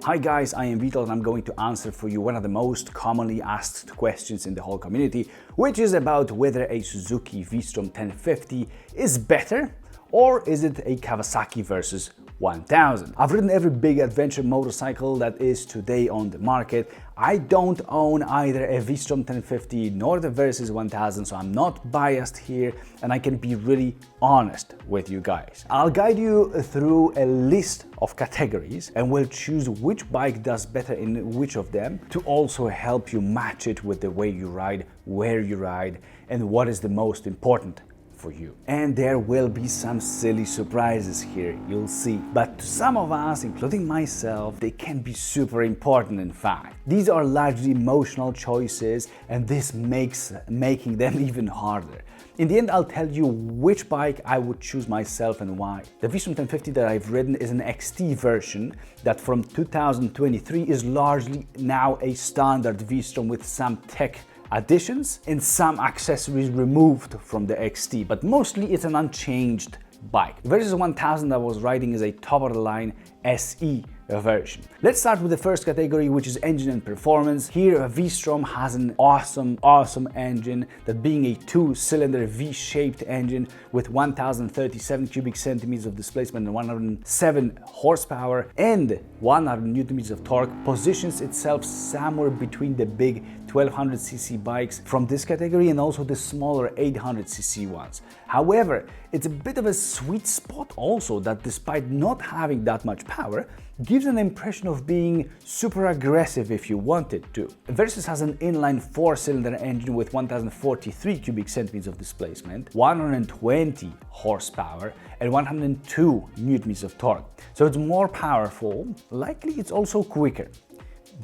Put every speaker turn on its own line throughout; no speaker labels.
Hi guys, I am Vital and I'm going to answer for you one of the most commonly asked questions in the whole community, which is about whether a Suzuki V-Strom 1050 is better or is it a Kawasaki Versys 1000. I've ridden every big adventure motorcycle that is today on the market. I don't own either a V-Strom 1050 nor the Versys 1000, so I'm not biased here and I can be really honest with you guys. I'll guide you through a list of categories and we'll choose which bike does better in which of them to also help you match it with the way you ride, where you ride, and what is the most important for you. And there will be some silly surprises here, you'll see. But to some of us, including myself, they can be super important in fact. These are largely emotional choices and this makes making them even harder. In the end, I'll tell you which bike I would choose myself and why. The V-Strom 1050 that I've ridden is an XT version that from 2023 is largely now a standard V-Strom with some tech additions and some accessories removed from the XT, but mostly it's an unchanged bike. The Versys 1000 I was riding is a top-of-the-line SE version. Let's start with the first category, which is engine and performance. Here, a V-Strom has an awesome engine, that being a two-cylinder V-shaped engine with 1037 cubic centimeters of displacement and 107 horsepower and 100 newton meters of torque, positions itself somewhere between the big 1200cc bikes from this category and also the smaller 800cc ones. However, it's a bit of a sweet spot also that despite not having that much power, gives an impression of being super aggressive if you want it to. Versys has an inline four-cylinder engine with 1043 cubic centimeters of displacement, 120 horsepower and 102 newton meters of torque. So it's more powerful, likely it's also quicker.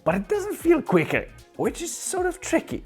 But it doesn't feel quicker, which is sort of tricky.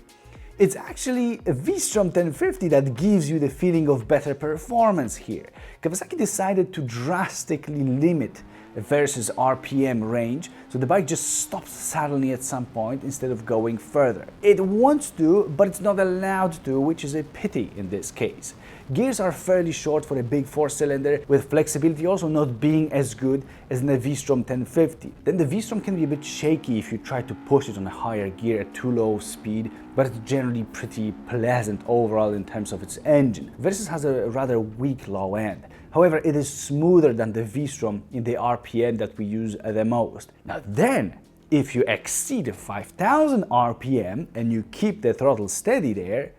It's actually a V-Strom 1050 that gives you the feeling of better performance here. Kawasaki decided to drastically limit Versys RPM range, so the bike just stops suddenly at some point instead of going further. It wants to, but it's not allowed to, which is a pity in this case. Gears are fairly short for a big four-cylinder, with flexibility also not being as good as in the V-Strom 1050. Then the V-Strom can be a bit shaky if you try to push it on a higher gear at too low speed, but it's generally pretty pleasant overall in terms of its engine. Versys has a rather weak low end. However, it is smoother than the V-Strom in the RPM that we use the most. Now then, if you exceed 5000 RPM and you keep the throttle steady there,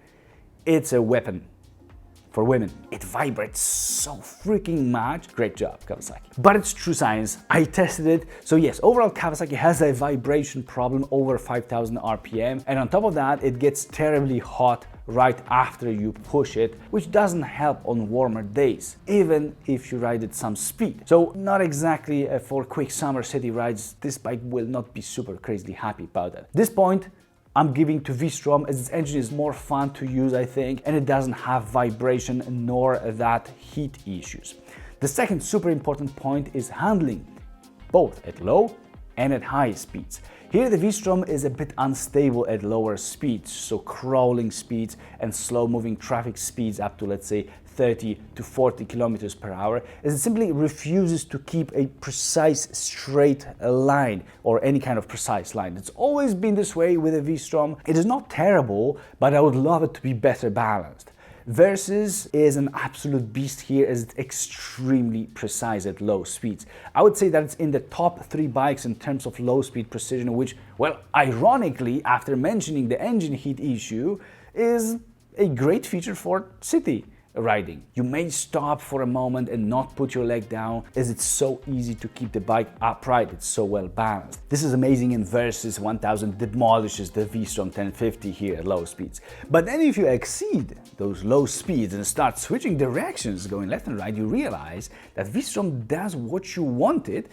it's a weapon for women. It vibrates so freaking much. Great job, Kawasaki. But it's true science. I tested it. So yes, overall Kawasaki has a vibration problem over 5000 RPM. And on top of that, it gets terribly hot right after you push it, which doesn't help on warmer days, even if you ride at some speed. So not exactly for quick summer city rides, this bike will not be super crazily happy about that. This point I'm giving to V-Strom as its engine is more fun to use, I think, and it doesn't have vibration nor that heat issues. The second super important point is handling, both at low and at high speeds. Here the V-Strom is a bit unstable at lower speeds, so crawling speeds and slow-moving traffic speeds up to, let's say, 30 to 40 kilometers per hour, as it simply refuses to keep a precise straight line or any kind of precise line. It's always been this way with a V-Strom. It is not terrible, but I would love it to be better balanced. Versys is an absolute beast here as it's extremely precise at low speeds. I would say that it's in the top 3 bikes in terms of low speed precision, which, well, ironically, after mentioning the engine heat issue, is a great feature for city riding. You may stop for a moment and not put your leg down as it's so easy to keep the bike upright. It's so well balanced. This is amazing in Versys 1000 demolishes the V-Strom 1050 here at low speeds. But then if you exceed those low speeds and start switching directions going left and right, you realize that V-Strom does what you wanted.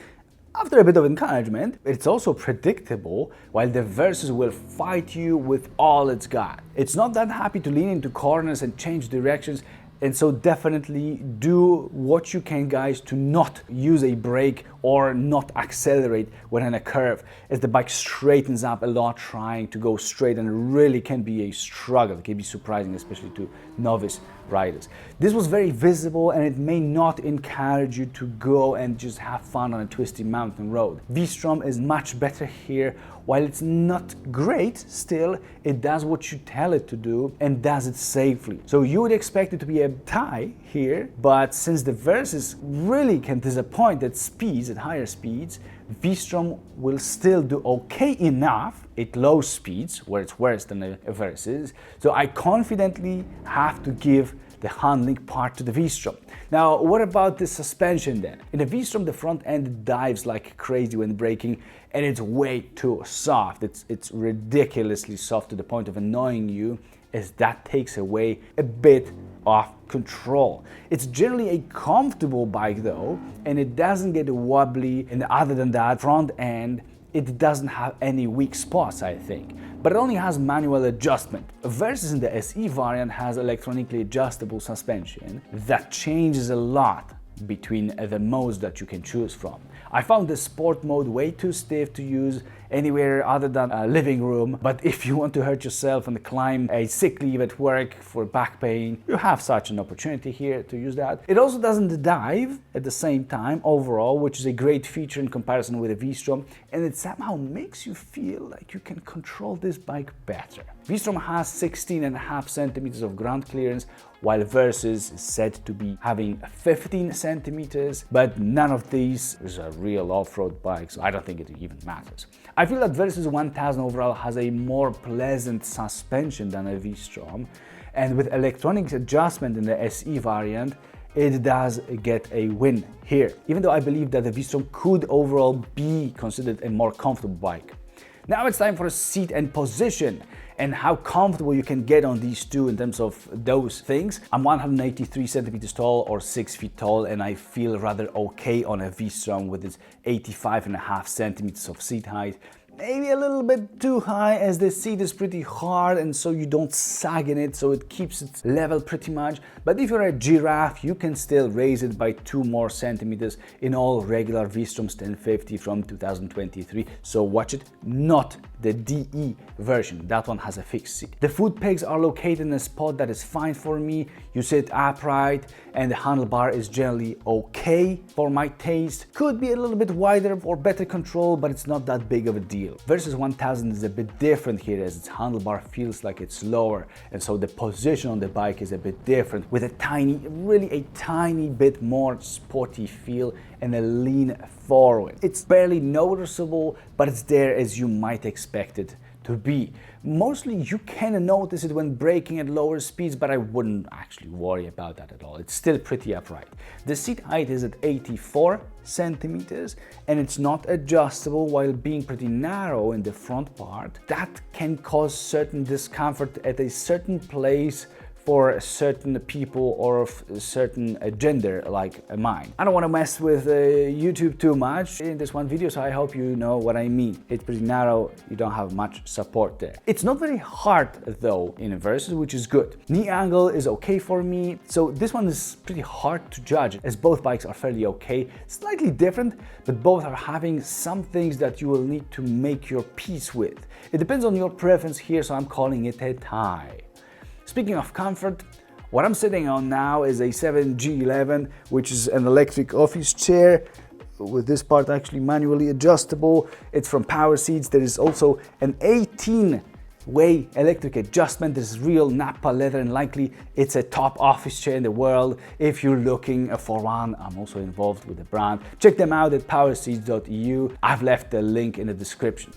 After a bit of encouragement, it's also predictable, while the Versys will fight you with all it's got. It's not that happy to lean into corners and change directions, and so definitely do what you can, guys, to not use a brake or not accelerate when in a curve, as the bike straightens up a lot trying to go straight, and it really can be a struggle. It can be surprising, especially to novice riders. This was very visible, and it may not encourage you to go and just have fun on a twisty mountain road. V-Strom is much better here. While it's not great, still it does what you tell it to do and does it safely. So you would expect it to be a tie here, but since the Versys really can disappoint at speeds, at higher speeds, V-Strom will still do okay enough at low speeds, where it's worse than a Versys. So I confidently have to give the handling part to the V-Strom. Now, what about the suspension then? In the V-Strom, the front end dives like crazy when braking, and it's way too soft. It's ridiculously soft to the point of annoying you, as that takes away a bit of control. It's generally a comfortable bike though, and it doesn't get wobbly, and other than that, front end, it doesn't have any weak spots, I think. But it only has manual adjustment. Versys in the SE variant has electronically adjustable suspension that changes a lot between the modes that you can choose from. I found the sport mode way too stiff to use anywhere other than a living room, but if you want to hurt yourself and climb a sick leave at work for back pain, you have such an opportunity here to use that. It also doesn't dive at the same time overall, which is a great feature in comparison with a V-Strom, and it somehow makes you feel like you can control this bike better. V-Strom has 16.5 centimeters of ground clearance, while Versys is said to be having 15 centimeters, but none of these is a real off-road bike, so I don't think it even matters. I feel that Versys 1000 overall has a more pleasant suspension than a V-Strom, and with electronic adjustment in the SE variant, it does get a win here, even though I believe that the V-Strom could overall be considered a more comfortable bike. Now it's time for a seat and position, and how comfortable you can get on these two in terms of those things. I'm 183 centimeters tall or 6 feet tall, and I feel rather okay on a V-Strom with its 85.5 centimeters of seat height. Maybe a little bit too high, as the seat is pretty hard and so you don't sag in it, so it keeps it level pretty much. But if you're a giraffe, you can still raise it by 2 more centimeters in all regular V-Stroms 1050 from 2023. So watch it, not the DE version. That one has a fixed seat. The foot pegs are located in a spot that is fine for me. You sit upright and the handlebar is generally okay for my taste. Could be a little bit wider for better control, but it's not that big of a deal. Versys 1000 is a bit different here, as its handlebar feels like it's lower, and so the position on the bike is a bit different, with a tiny, really a tiny bit more sporty feel and a lean forward. It's barely noticeable, but it's there as you might expect it to be. Mostly you can notice it when braking at lower speeds, but I wouldn't actually worry about that at all. It's still pretty upright. The seat height is at 84 centimeters, and it's not adjustable while being pretty narrow in the front part. That can cause certain discomfort at a certain place for certain people or of a certain gender like mine. I don't want to mess with YouTube too much in this one video, so I hope you know what I mean. It's pretty narrow, you don't have much support there. It's not very hard though in Versys, which is good. Knee angle is okay for me, so this one is pretty hard to judge, as both bikes are fairly okay, slightly different, but both are having some things that you will need to make your peace with. It depends on your preference here, so I'm calling it a tie. Speaking of comfort, what I'm sitting on now is a 7G11, which is an electric office chair with this part actually manually adjustable. It's from Power Seats. There is also an 18-way electric adjustment. This is real Nappa leather, and likely it's a top office chair in the world. If you're looking for one, I'm also involved with the brand. Check them out at powerseats.eu. I've left the link in the description.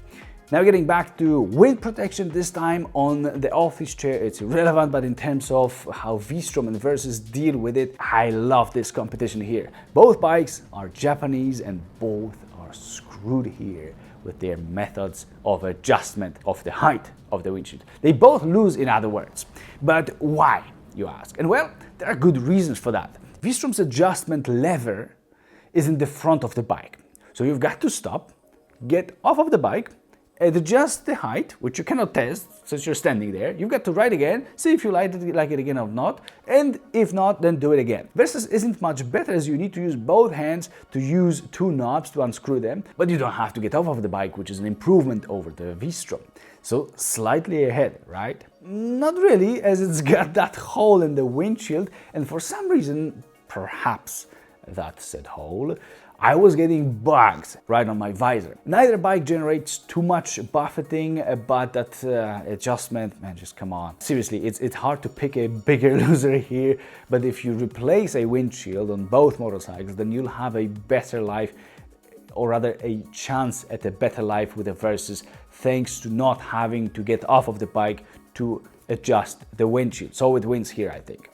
Now getting back to wind protection, this time on the office chair, it's irrelevant, but in terms of how V-Strom and Versys deal with it, I love this competition here. Both bikes are Japanese and both are screwed here with their methods of adjustment of the height of the windshield. They both lose, in other words. But why, you ask? And well, there are good reasons for that. V-Strom's adjustment lever is in the front of the bike. So you've got to stop, get off of the bike, adjust the height, which you cannot test since you're standing there. You've got to ride again, see if you like it again or not, and if not, then do it again. Versys isn't much better, as you need to use both hands to use two knobs to unscrew them, but you don't have to get off of the bike, which is an improvement over the V-Strom. So slightly ahead, right? Not really, as it's got that hole in the windshield, and for some reason, perhaps that said hole, I was getting bugs right on my visor. Neither bike generates too much buffeting, but that adjustment, man, just come on. Seriously, it's hard to pick a bigger loser here, but if you replace a windshield on both motorcycles, then you'll have a better life, or rather a chance at a better life with the Versys, thanks to not having to get off of the bike to adjust the windshield. So it wins here, I think.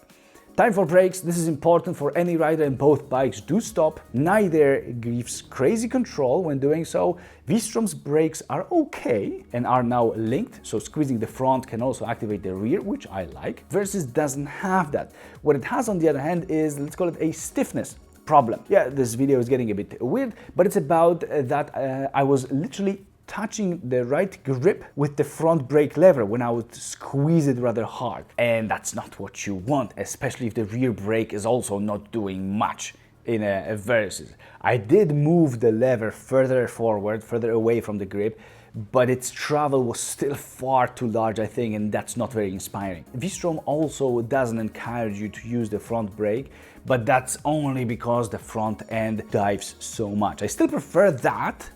Time for brakes. This is important for any rider, and both bikes do stop. Neither gives crazy control when doing so. V-Strom's brakes are okay and are now linked, so squeezing the front can also activate the rear, which I like. Versys doesn't have that. What it has, on the other hand, is, let's call it a stiffness problem. Yeah, this video is getting a bit weird, but it's about that I was literally touching the right grip with the front brake lever when I would squeeze it rather hard. And that's not what you want, especially if the rear brake is also not doing much in a Versys. I did move the lever further forward, further away from the grip, but its travel was still far too large, I think, and that's not very inspiring. V-Strom also doesn't encourage you to use the front brake, but that's only because the front end dives so much. I still prefer that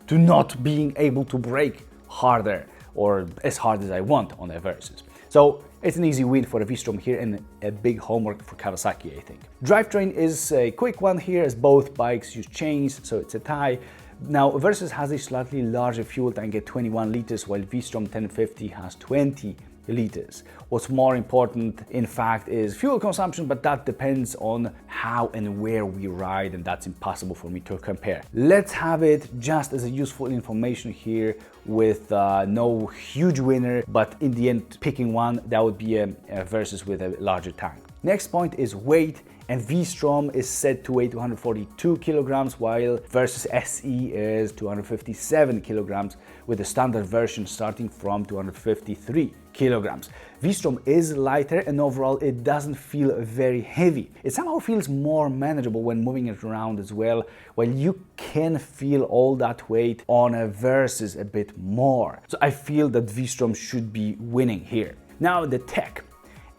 to not being able to brake harder or as hard as I want on a Versys. So it's an easy win for a V-Strom here and a big homework for Kawasaki, I think. Drivetrain is a quick one here, as both bikes use chains, so it's a tie. Now, Versys has a slightly larger fuel tank at 21 liters, while V-Strom 1050 has 20 liters. What's more important, in fact, is fuel consumption, but that depends on how and where we ride, and that's impossible for me to compare. Let's have it just as a useful information here, with no huge winner, but in the end, picking one, that would be a Versys with a larger tank. Next point is weight, and V-Strom is set to weigh 242 kilograms, while Versys SE is 257 kilograms, with the standard version starting from 253 kilograms. V-Strom is lighter, and overall it doesn't feel very heavy. It somehow feels more manageable when moving it around as well, while you can feel all that weight on a Versys a bit more. So I feel that V-Strom should be winning here. Now the tech,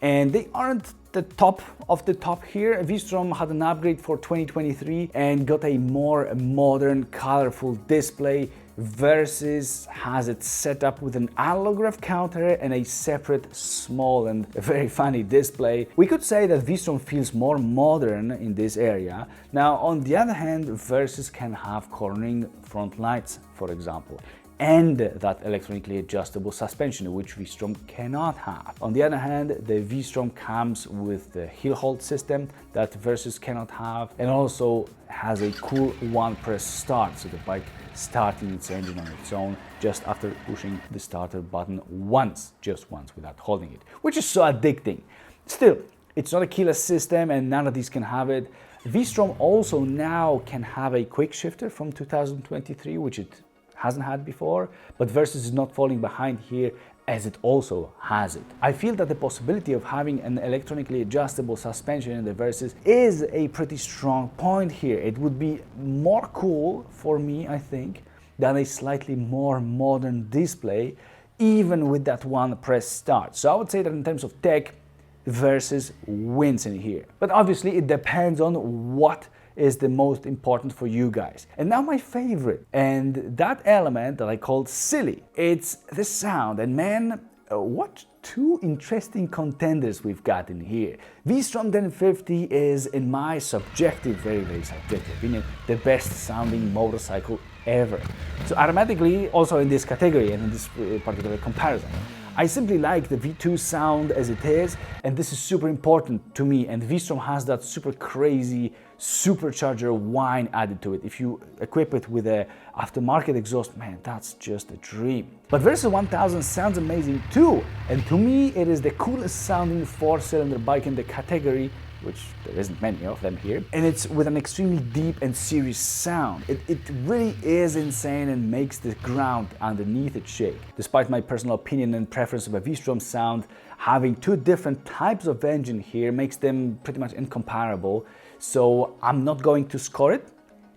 and they aren't the top of the top here. V-Strom had an upgrade for 2023 and got a more modern, colorful display. Versys has it set up with an analog rev counter and a separate, small and very funny display. We could say that V-Strom feels more modern in this area. Now, on the other hand, Versys can have cornering front lights, for example, and that electronically adjustable suspension, which V-Strom cannot have. On the other hand, the V-Strom comes with the hill hold system that Versys cannot have, and also has a cool one-press start, so the bike starting its engine on its own just after pushing the starter button once, just once, without holding it, which is so addicting. Still, it's not a keyless system, and none of these can have it. V-Strom also now can have a quick shifter from 2023, which it hasn't had before, but Versys is not falling behind here, as it also has it. I feel that the possibility of having an electronically adjustable suspension in the Versys is a pretty strong point here. It would be more cool for me, I think, than a slightly more modern display, even with that one press start. So I would say that in terms of tech, Versys wins in here. But obviously it depends on what is the most important for you guys. And now my favorite, and that element that I called silly, it's the sound. And man, what two interesting contenders we've got in here. V-Strom 1050 is, in my subjective, very, very subjective opinion, the best sounding motorcycle ever. So automatically, also in this category and in this particular comparison, I simply like the V2 sound as it is, and this is super important to me, and V-Strom has that super crazy supercharger whine added to it. If you equip it with a aftermarket exhaust, man, that's just a dream. But Versys 1000 sounds amazing too, and to me it is the coolest sounding 4-cylinder bike in the category, which there isn't many of them here, and it's with an extremely deep and serious sound. It really is insane and makes the ground underneath it shake. Despite my personal opinion and preference of a V-Strom sound, having two different types of engine here makes them pretty much incomparable, so I'm not going to score it.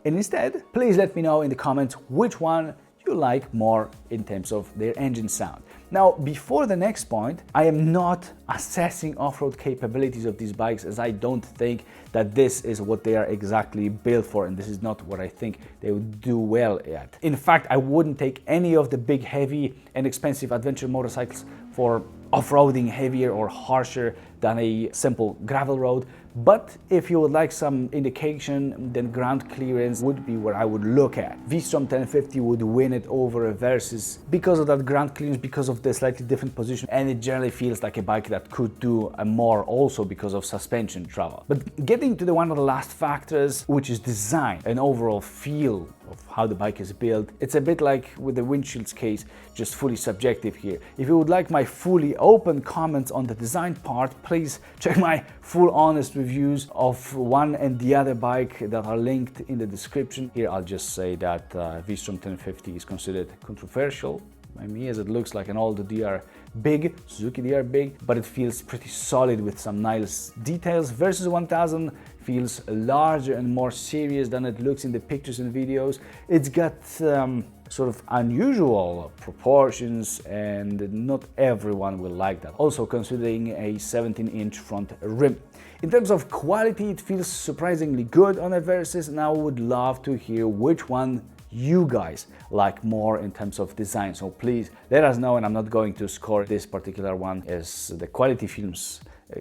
And instead, please let me know in the comments which one you like more in terms of their engine sound. Now, before the next point, I am not assessing off-road capabilities of these bikes, as I don't think that this is what they are exactly built for, and this is not what I think they would do well at. In fact, I wouldn't take any of the big, heavy and expensive adventure motorcycles for off-roading heavier or harsher than a simple gravel road. But if you would like some indication, then ground clearance would be where I would look at. V-Strom 1050 would win it over a Versys because of that ground clearance, because of the slightly different position, and it generally feels like a bike that could do more also because of suspension travel. But getting to one of the last factors, which is design and overall feel of how the bike is built, it's a bit like with the windshields case, just fully subjective here. If you would like my fully open comments on the design part, please check my full honest reviews of one and the other bike that are linked in the description. Here I'll just say that V-Strom 1050 is considered controversial by me, as it looks like an old DR Big, Suzuki DR Big, but it feels pretty solid with some nice details. Versys 1000 feels larger and more serious than it looks in the pictures and videos. It's got sort of unusual proportions, and not everyone will like that. Also considering a 17-inch front rim. In terms of quality, it feels surprisingly good on a Versys, and I would love to hear which one you guys like more in terms of design. So please let us know, and I'm not going to score this particular one, as the quality feels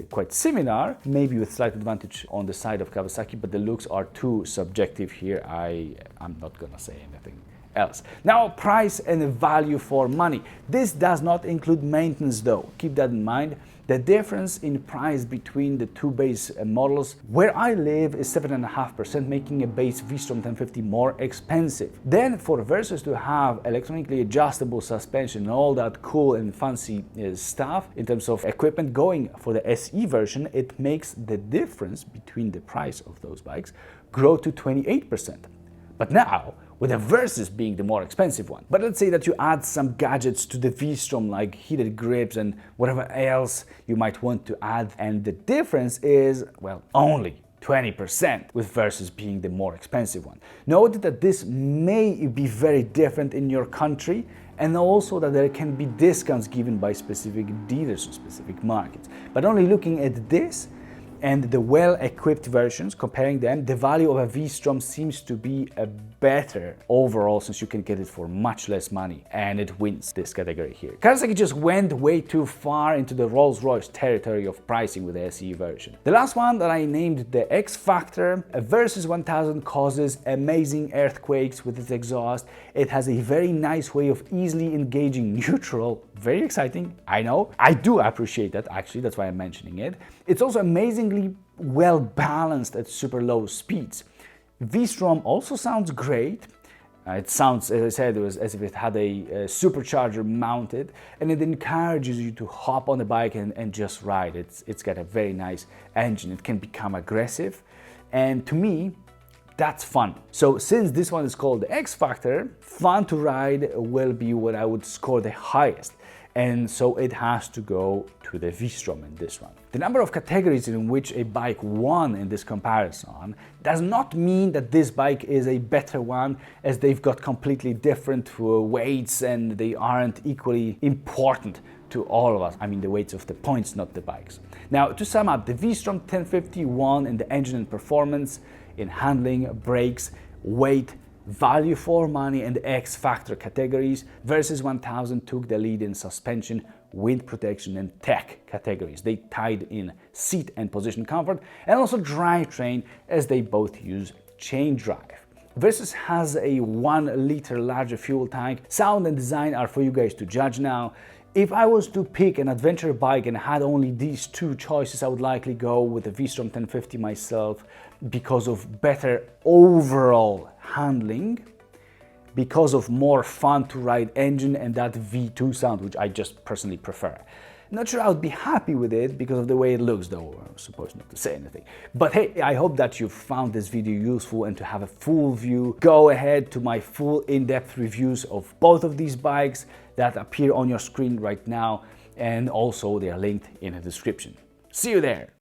quite similar, maybe with slight advantage on the side of Kawasaki, but the looks are too subjective here. I'm not gonna say anything else. Now, price and value for money. This does not include maintenance though. Keep that in mind. The difference in price between the two base models where I live is 7.5%, making a base V-Strom 1050 more expensive. Then for Versys to have electronically adjustable suspension and all that cool and fancy stuff in terms of equipment going for the SE version, it makes the difference between the price of those bikes grow to 28%. But now, with the Versys being the more expensive one. But let's say that you add some gadgets to the V-Strom, like heated grips and whatever else you might want to add, and the difference is, well, only 20%, with Versys being the more expensive one. Note that this may be very different in your country, and also that there can be discounts given by specific dealers or specific markets. But only looking at this and the well-equipped versions, comparing them, the value of a V-Strom seems to be a better overall, since you can get it for much less money, and it wins this category here. Kawasaki just went way too far into the Rolls-Royce territory of pricing with the SE version. The last one that I named the X Factor, a Versys 1000 causes amazing earthquakes with its exhaust. It has a very nice way of easily engaging neutral. Very exciting, I know. I do appreciate that, actually, that's why I'm mentioning it. It's also amazingly well balanced at super low speeds. V-Strom also sounds great. It sounds, as I said, as if it had a supercharger mounted, and it encourages you to hop on the bike and just ride. It's got a very nice engine. It can become aggressive, and to me, that's fun. So since this one is called the X Factor, fun to ride will be what I would score the highest. And so it has to go to the V-Strom in this one. The number of categories in which a bike won in this comparison does not mean that this bike is a better one, as they've got completely different weights and they aren't equally important to all of us. I mean the weights of the points, not the bikes. Now, to sum up, the V-Strom 1050 won in the engine and performance, in handling, brakes, weight, value for money, and X Factor categories. Versys 1000 took the lead in suspension, wind protection, and tech categories. They tied in seat and position comfort, and also drivetrain, as they both use chain drive. Versys has a 1 liter larger fuel tank. Sound and design are for you guys to judge now. If I was to pick an adventure bike and had only these two choices, I would likely go with the V-Strom 1050 myself, because of better overall handling, because of more fun to ride engine, and that V2 sound, which I just personally prefer. Not sure I would be happy with it because of the way it looks though. I'm supposed not to say anything. But hey, I hope that you found this video useful, and to have a full view, go ahead to my full in-depth reviews of both of these bikes that appear on your screen right now, and also they are linked in the description. See you there!